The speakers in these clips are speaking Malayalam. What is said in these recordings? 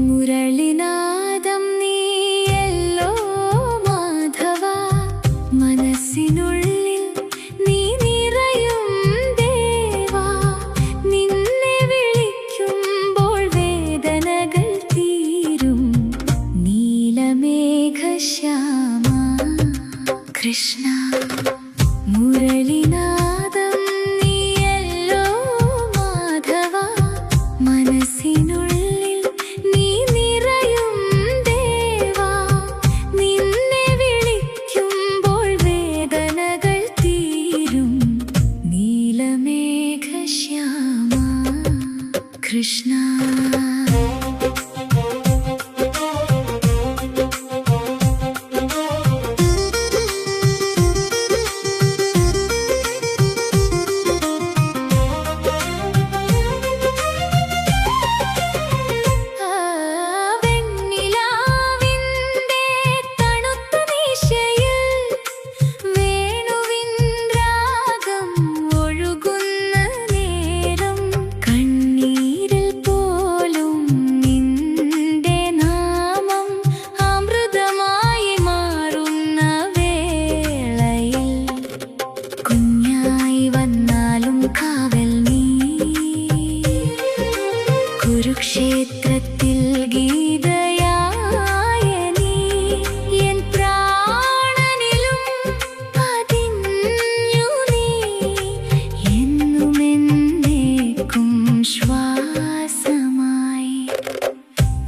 മുരളിനാദം നീയല്ലോ മാധവ, മനസ്സിനുള്ളിൽ നീ നിറയും ദേവാ. നിന്നെ വിളിക്കുമ്പോൾ വേദനകൾ തീരും. നീലമേഘശ്യാമ കൃഷ്ണ, മുരളിനാദം നീയല്ലോ മാധവ, മനസ്സിനുള്ളിൽ നീ നിറയും ദേവാ. നിന്നെ വിളിക്കുമ്പോൾ വേദനകൾ തീരും. നീലമേഘശ്യാമ കൃഷ്ണ. കുരുക്ഷേത്രത്തിൽ ഗീതയായ നീ എൻ പ്രാണനിലും പതിഞ്ഞു. നീ എന്നുമെന്നേക്കും ശ്വാസമായി.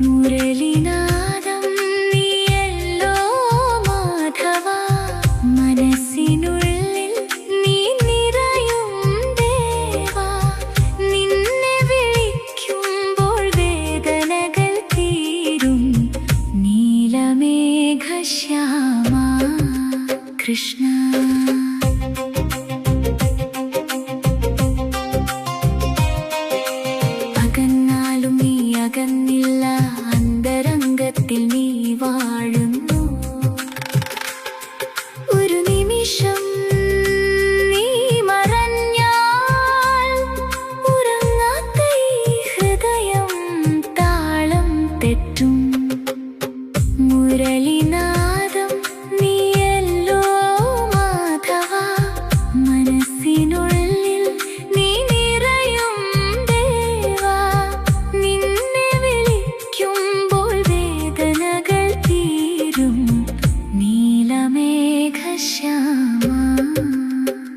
മുരളിനാദം നീയല്ലോ മാധവ, മനസ്സിനുള്ളിൽ നീ നിറയും ദേവാ. നിന്നെ വിളിക്കുമ്പോൾ വേദനകൾ തീരും. നീലമേഘശ്യാമ കൃഷ്ണ. അകന്നാലും നീ അകന്നില്ല, അന്തരംഗത്തിൽ നീ വാഴുന്നു. ഒരു നിമിഷം നീ മറഞ്ഞാൽ ഉറങ്ങാത്ത ഈ ഹൃദയം താളം തെറ്റും. മുരളിനാദം നീയല്ലോ മാധവ, മനസ്സിനുള്ളിൽ നീ നിറയും ദേവാ. നിന്നെ വിളിക്കുമ്പോൾ വേദനകൾ തീരും. നീലമേഘശ്യാമ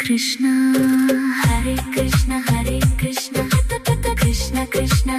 കൃഷ്ണ. ഹരേ കൃഷ്ണ ഹരേ കൃഷ്ണ, കൃഷ്ണ കൃഷ്ണ